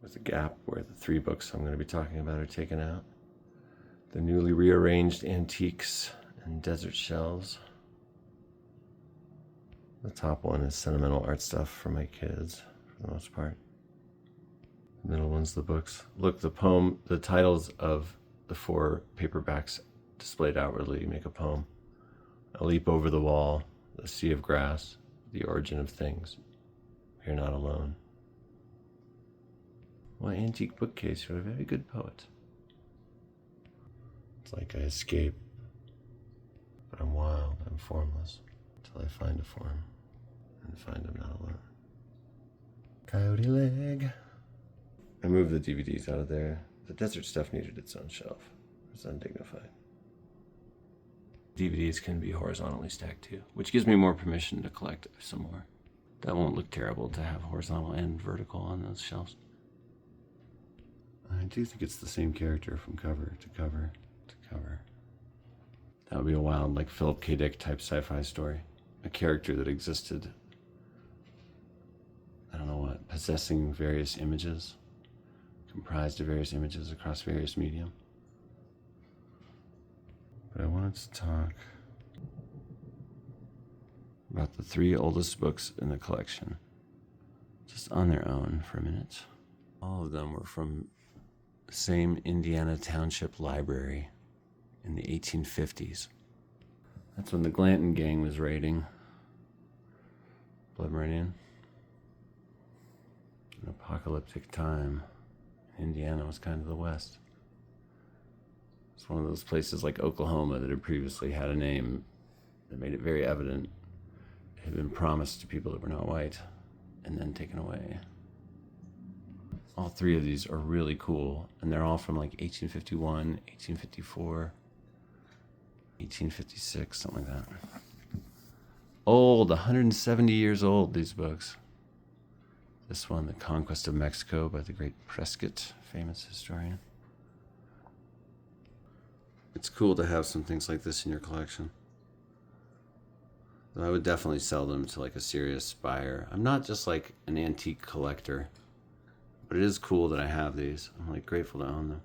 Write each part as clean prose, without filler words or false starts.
with a gap where the 3 books I'm going to be talking about are taken out. The newly rearranged antiques and desert shelves. The top one is sentimental art stuff for my kids, for the most part. The middle one's the books. Look, the titles of the 4 paperbacks displayed outwardly make a poem. A Leap Over the Wall, The Sea of Grass, The Origin of Things, You're Not Alone. My antique bookcase, you're a very good poet. It's like I escape, but I'm wild, I'm formless, until I find a form, and find I'm not alone. Coyote leg. I moved the DVDs out of there. The desert stuff needed its own shelf. It was undignified. DVDs can be horizontally stacked too, which gives me more permission to collect some more. That won't look terrible to have horizontal and vertical on those shelves. I do think it's the same character from cover to cover to cover. That would be a wild, like Philip K. Dick type sci-fi story. A character that existed, I don't know what, possessing various images, comprised of various images across various medium. But I wanted to talk about the 3 oldest books in the collection, just on their own for a minute. All of them were from the same Indiana Township Library in the 1850s. That's when the Glanton gang was raiding Blood Meridian. An apocalyptic time. Indiana was kind of the West. It's one of those places like Oklahoma that had previously had a name that made it very evident it had been promised to people that were not white and then taken away. All 3 of these are really cool, and they're all from like 1851, 1854, 1856, something like that. Old, 170 years old, these books. This one, The Conquest of Mexico by the great Prescott, famous historian. It's cool to have some things like this in your collection. Though I would definitely sell them to like a serious buyer. I'm not just like an antique collector, but it is cool that I have these. I'm like grateful to own them.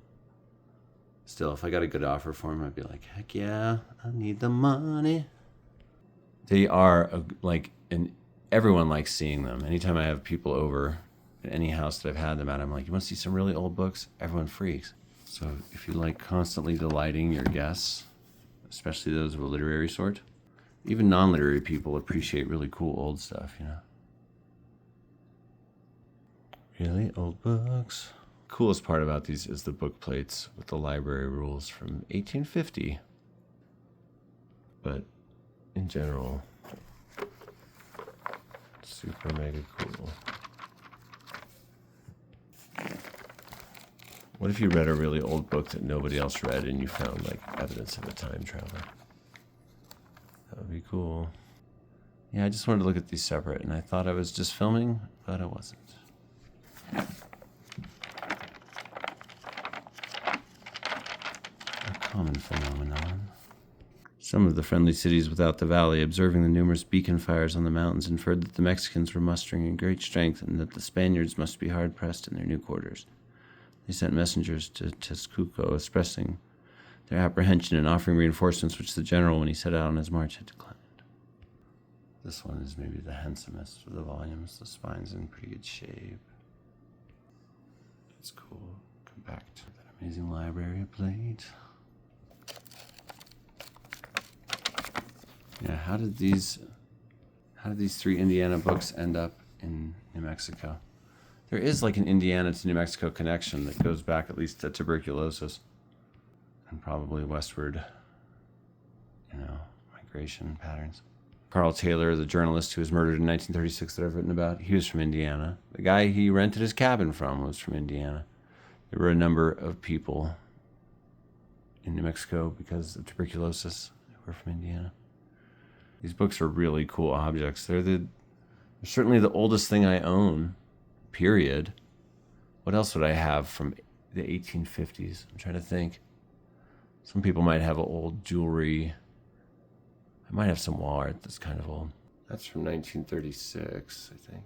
Still, if I got a good offer for them, I'd be like, heck yeah, I need the money. They are everyone likes seeing them. Anytime I have people over at any house that I've had them at, I'm like, you want to see some really old books? Everyone freaks. So if you like constantly delighting your guests, especially those of a literary sort, even non-literary people appreciate really cool old stuff, you know? Really old books. Coolest part about these is the book plates with the library rules from 1850. But in general, super mega cool. What if you read a really old book that nobody else read and you found like evidence of a time traveler? That would be cool. Yeah, I just wanted to look at these separate, and I thought I was just filming, but I wasn't. A common phenomenon. Some of the friendly cities without the valley, observing the numerous beacon fires on the mountains, inferred that the Mexicans were mustering in great strength and that the Spaniards must be hard-pressed in their new quarters. They sent messengers to Tezcuco expressing their apprehension and offering reinforcements, which the general, when he set out on his march, had declined. This one is maybe the handsomest of the volumes. The spine's in pretty good shape. It's cool, compact. That amazing library plate. Yeah, how did these 3 Indiana books end up in New Mexico? There is like an Indiana to New Mexico connection that goes back at least to tuberculosis and probably westward, migration patterns. Carl Taylor, the journalist who was murdered in 1936 that I've written about, he was from Indiana. The guy he rented his cabin from was from Indiana. There were a number of people in New Mexico because of tuberculosis who were from Indiana. These books are really cool objects. They're certainly the oldest thing I own, period. What else would I have from the 1850s? I'm trying to think. Some people might have old jewelry. I might have some wall art that's kind of old. That's from 1936, I think.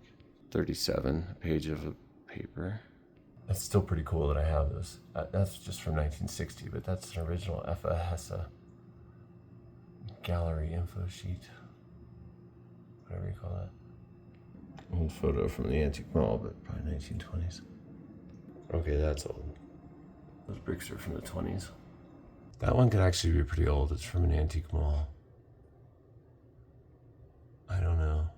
37, a page of a paper. It's still pretty cool that I have this. That's just from 1960, but that's an original Effa Hesse gallery info sheet. Whatever you call that. Old photo from the antique mall, but probably 1920s. Okay, that's old. Those bricks are from the 20s. That one could actually be pretty old. It's from an antique mall. I don't know.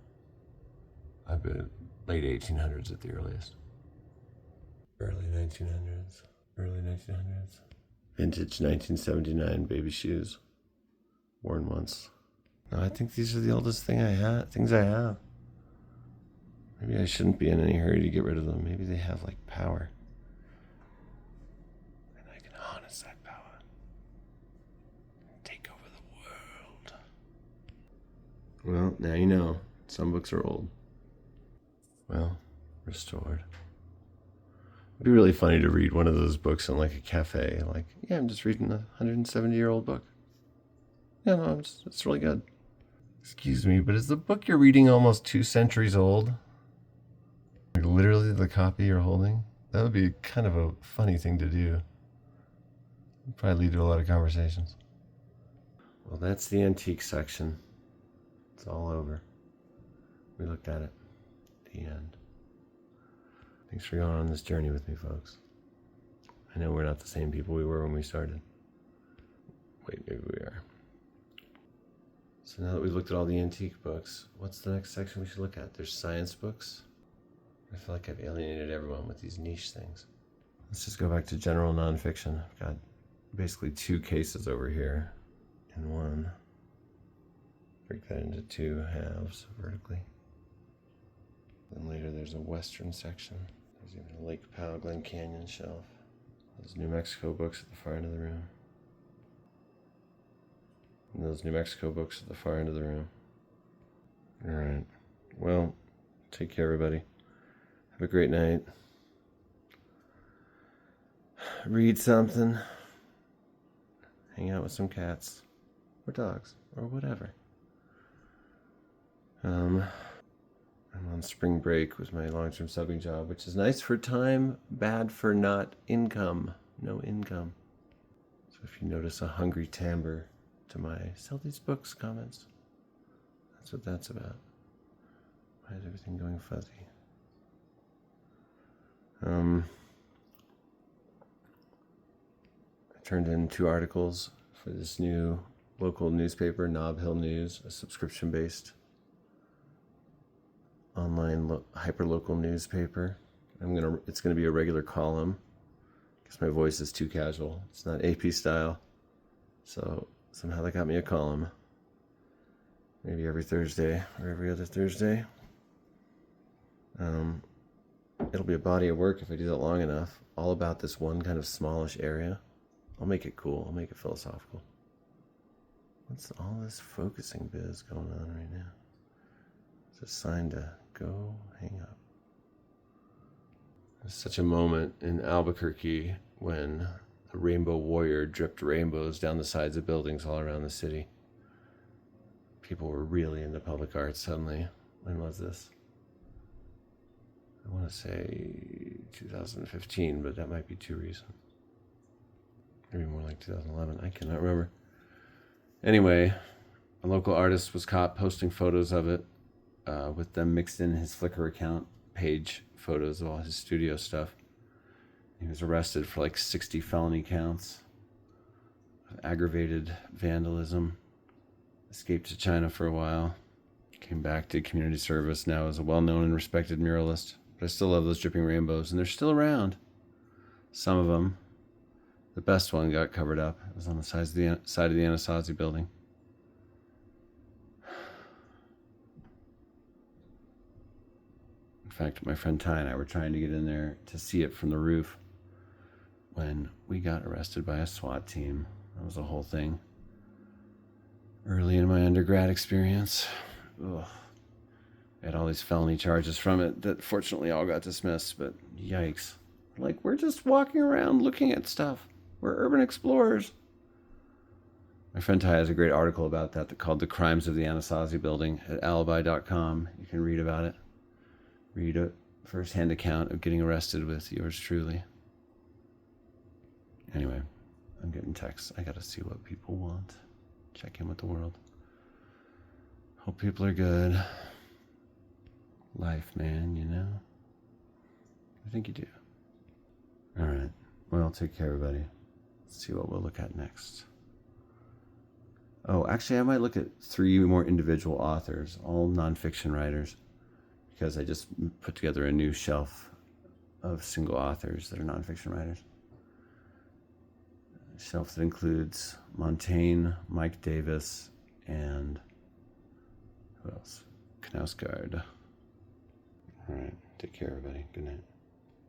I bet late 1800s at the earliest. Early 1900s. Early 1900s. Vintage 1979 baby shoes. Worn once. No, I think these are the oldest things I have. Maybe I shouldn't be in any hurry to get rid of them. Maybe they have like power. And I can harness that power. And take over the world. Well, now you know. Some books are old. Well, restored. It'd be really funny to read one of those books in like a cafe. Like, yeah, I'm just reading a 170-year-old book. Yeah, no, it's really good. Excuse me, but is the book you're reading almost 2 centuries old? Like literally the copy you're holding? That would be kind of a funny thing to do. It'd probably lead to a lot of conversations. Well, that's the antique section. It's all over. We looked at it. The end. Thanks for going on this journey with me, folks. I know we're not the same people we were when we started. Wait, maybe we are. So now that we've looked at all the antique books, what's the next section we should look at? There's science books. I feel like I've alienated everyone with these niche things. Let's just go back to general nonfiction. I've got basically 2 cases over here in one. Break that into 2 halves vertically. Then later there's a western section. There's even a Lake Powell Glen Canyon shelf. Those New Mexico books at the far end of the room. And those New Mexico books at the far end of the room. Alright. Well, take care, everybody. Have a great night. Read something. Hang out with some cats. Or dogs. Or whatever. I'm on spring break with my long-term subbing job, which is nice for time, bad for not income. No income. So if you notice a hungry timbre to my sell these books comments, that's what that's about. Why is everything going fuzzy? I turned in 2 articles for this new local newspaper, Nob Hill News, a subscription-based online hyper-local newspaper. It's gonna be a regular column because my voice is too casual. It's not AP style, so somehow they got me a column. Maybe every Thursday or every other Thursday. It'll be a body of work if I do that long enough, all about this one kind of smallish area. I'll make it cool. I'll make it philosophical. What's all this focusing biz going on right now? It's a sign to go hang up. There's such a moment in Albuquerque when the Rainbow Warrior dripped rainbows down the sides of buildings all around the city. People were really into public art suddenly. When was this? I want to say 2015, but that might be too recent. Maybe more like 2011. I cannot remember. Anyway, a local artist was caught posting photos of it with them mixed in his Flickr account page photos of all his studio stuff. He was arrested for like 60 felony counts of aggravated vandalism. Escaped to China for a while. Came back, did community service, now is a well-known and respected muralist. But I still love those dripping rainbows, and they're still around. Some of them. The best one got covered up. It was on the side of the Anasazi building. In fact, my friend Ty and I were trying to get in there to see it from the roof when we got arrested by a SWAT team. That was a whole thing. Early in my undergrad experience. Ugh. I had all these felony charges from it that fortunately all got dismissed, but yikes. Like, we're just walking around looking at stuff. We're urban explorers. My friend Ty has a great article about that called The Crimes of the Anasazi Building at alibi.com. You can read about it. Read first-hand account of getting arrested with yours truly. Anyway, I'm getting texts. I gotta see what people want. Check in with the world. Hope people are good. Life, man, you know? I think you do. All right. Well, take care, everybody. Let's see what we'll look at next. Oh, actually, I might look at 3 more individual authors, all nonfiction writers, because I just put together a new shelf of single authors that are nonfiction writers. A shelf that includes Montaigne, Mike Davis, and who else? Knausgaard. All right. Take care, everybody. Good night.